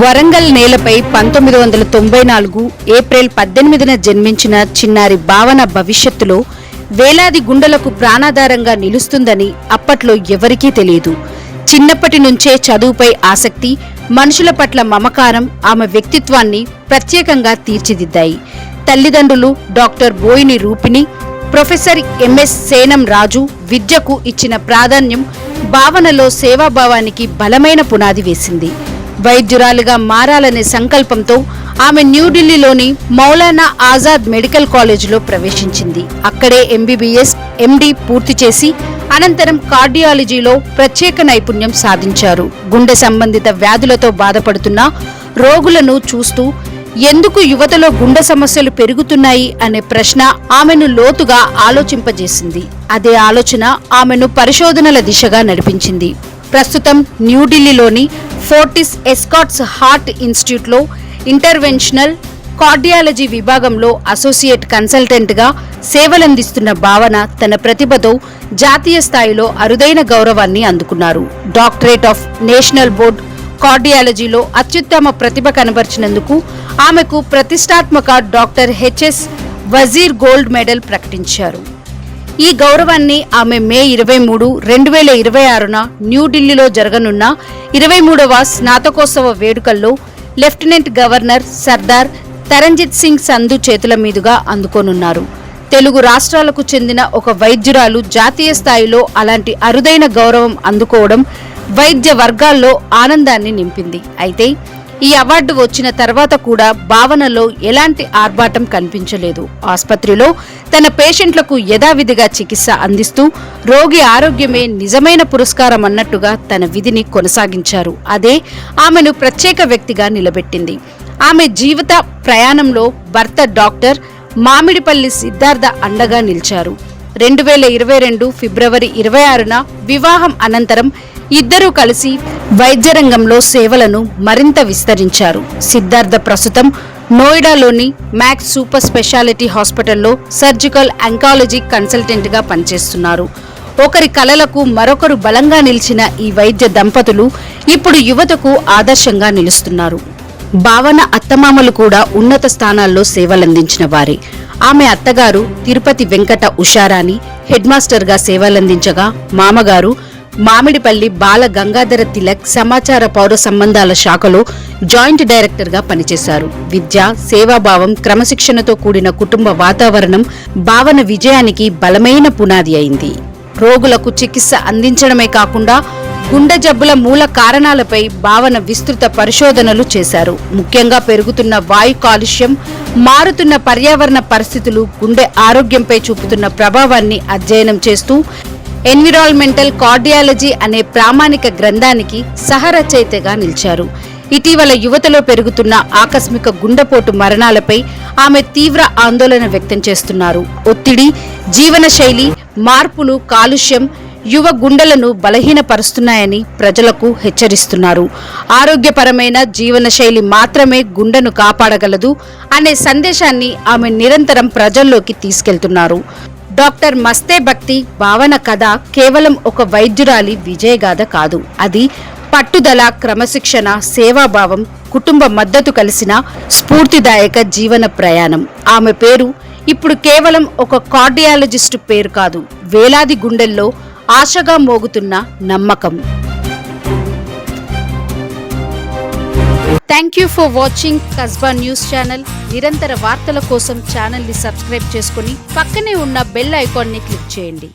వరంగల్ నేలపై 1994 ఏప్రిల్ 18న జన్మించిన చిన్నారి భావన భవిష్యత్తులో వేలాది గుండెలకు ప్రాణాధారంగా నిలుస్తుందని అప్పట్లో ఎవరికీ తెలియదు. చిన్నప్పటి నుంచే చదువుపై ఆసక్తి, మనుషుల పట్ల మమకారం ఆమె వ్యక్తిత్వాన్ని ప్రత్యేకంగా తీర్చిదిద్దాయి. తల్లిదండ్రులు డాక్టర్ బోయిని రూపిణి, ప్రొఫెసర్ ఎంఎస్ సేనం రాజు విద్యకు ఇచ్చిన ప్రాధాన్యం భావనలో సేవాభావానికి బలమైన పునాది వేసింది. వైద్యురాలిగా మారాలనే సంకల్పంతో ఆమె న్యూఢిల్లీలోని మౌలానా ఆజాద్ మెడికల్ కాలేజీలో ప్రవేశించింది. అక్కడే ఎంబీబీఎస్, ఎండీ పూర్తి చేసి అనంతరం కార్డియాలజీలో ప్రత్యేక నైపుణ్యం సాధించారు. గుండె సంబంధిత వ్యాధులతో బాధపడుతున్న రోగులను చూస్తూ ఎందుకు యువతలో గుండె సమస్యలు పెరుగుతున్నాయి అనే ప్రశ్న ఆమెను లోతుగా ఆలోచింపజేసింది. అదే ఆలోచన ఆమెను పరిశోధనల దిశగా నడిపించింది. ప్రస్తుతం న్యూఢిల్లీలోని ఫోర్టిస్ ఎస్కాట్స్ హార్ట్ ఇన్స్టిట్యూట్లో ఇంటర్వెన్షనల్ కార్డియాలజీ విభాగంలో అసోసియేట్ కన్సల్టెంట్గా సేవలందిస్తున్న భావన తన ప్రతిభతో జాతీయ స్థాయిలో అరుదైన గౌరవాన్ని అందుకున్నారు. డాక్టరేట్ ఆఫ్ నేషనల్ బోర్డ్ కార్డియాలజీలో అత్యుత్తమ ప్రతిభ కనబర్చినందుకు ఆమెకు ప్రతిష్టాత్మక doctor HS Wazir gold medal ప్రకటించారు. ఈ గౌరవాన్ని ఆమె మే 23, 2026న న్యూఢిల్లీలో జరగనున్న 23వ స్నాతకోత్సవ వేడుకల్లో లెఫ్టినెంట్ గవర్నర్ సర్దార్ తరంజిత్ సింగ్ సంధు చేతుల మీదుగా అందుకోనున్నారు. తెలుగు రాష్ట్రాలకు చెందిన ఒక వైద్యురాలు జాతీయ స్థాయిలో అలాంటి అరుదైన గౌరవం అందుకోవడం వైద్య వర్గాల్లో ఆనందాన్ని నింపింది. అయితే ఈ అవార్డు వచ్చిన తర్వాత కూడా భావనలో ఎలాంటి ఆర్భాటం కనిపించలేదు. ఆసుపత్రిలో తన పేషెంట్లకు యథావిధిగా చికిత్స అందిస్తూ రోగి ఆరోగ్యమే నిజమైన పురస్కారం అన్నట్టుగా తన విధిని కొనసాగించారు. అదే ఆమెను ప్రత్యేక వ్యక్తిగా నిలబెట్టింది. ఆమె జీవిత ప్రయాణంలో భర్త డాక్టర్ మామిడిపల్లి సిద్ధార్థ అండగా నిలిచారు. 2022 ఫిబ్రవరి 26న వివాహం అనంతరం ఇద్దరూ కలిసి వైద్య రంగంలో సేవలను మరింత విస్తరించారు. సిద్ధార్థ ప్రస్తుతం నోయిడాలోని మ్యాక్స్ సూపర్ స్పెషాలిటీ హాస్పిటల్లో సర్జికల్ అంకాలజీ కన్సల్టెంట్గా పనిచేస్తున్నారు. ఒకరి కలలకు మరొకరు బలంగా నిలిచిన ఈ వైద్య దంపతులు ఇప్పుడు యువతకు ఆదర్శంగా నిలుస్తున్నారు. భావన అత్తమామలు కూడా ఉన్నత స్థానాల్లో సేవలందించిన వారే. ఆమె అత్తగారు తిరుపతి వెంకట ఉషారాణి హెడ్ మాస్టర్గా సేవలందించగా, మామగారు మామిడిపల్లి బాల గంగాధర తిలక్ సమాచార పౌర సంబంధాల శాఖలో జాయింట్ డైరెక్టర్గా పనిచేశారు. విద్య, సేవాభావం, క్రమశిక్షణతో కూడిన కుటుంబ వాతావరణం భావన విజయానికి బలమైన పునాది అయింది. రోగులకు చికిత్స అందించడమే కాకుండా గుండె జబ్బుల మూల కారణాలపై భావన విస్తృత పరిశోధనలు చేశారు. ముఖ్యంగా పెరుగుతున్న వాయు కాలుష్యం, మారుతున్న పర్యావరణ పరిస్థితులు గుండె ఆరోగ్యంపై చూపుతున్న ప్రభావాన్ని అధ్యయనం చేస్తూ ఎన్విరాన్మెంటల్ కార్డియాలజీ అనే ప్రామాణిక గ్రంథానికి సహరచయితగా నిలిచారు. ఇటీవల యువతలో పెరుగుతున్న ఆకస్మిక గుండెపోటు మరణాలపై ఆమె తీవ్ర ఆందోళన వ్యక్తం చేస్తున్నారు. ఒత్తిడి, జీవనశైలి మార్పులు, కాలుష్యం యువ గుండెలను బలహీనపరుస్తున్నాయని ప్రజలకు హెచ్చరిస్తున్నారు. ఆరోగ్యపరమైన జీవనశైలి మాత్రమే గుండెను కాపాడగలదు అనే సందేశాన్ని ఆమె నిరంతరం ప్రజల్లోకి తీసుకెళ్తున్నారు. డాక్టర్ మస్తే భక్తి భావన కథ కేవలం ఒక వైద్యురాలి విజయగాథ కాదు. అది పట్టుదల, క్రమశిక్షణ, సేవాభావం, కుటుంబ మద్దతు కలిసిన స్ఫూర్తిదాయక జీవన ప్రయాణం. ఆమె పేరు ఇప్పుడు కేవలం ఒక కార్డియాలజిస్టు పేరు కాదు, వేలాది గుండెల్లో ఆశగా మోగుతున్న నమ్మకం. Thank you for watching Kasba news channel. నిరంతర వార్తల కోసం ఛానల్ ని సబ్స్క్రైబ్ చేసుకుని పక్కనే ఉన్న బెల్ ఐకాన్ ని క్లిక్ చేయండి.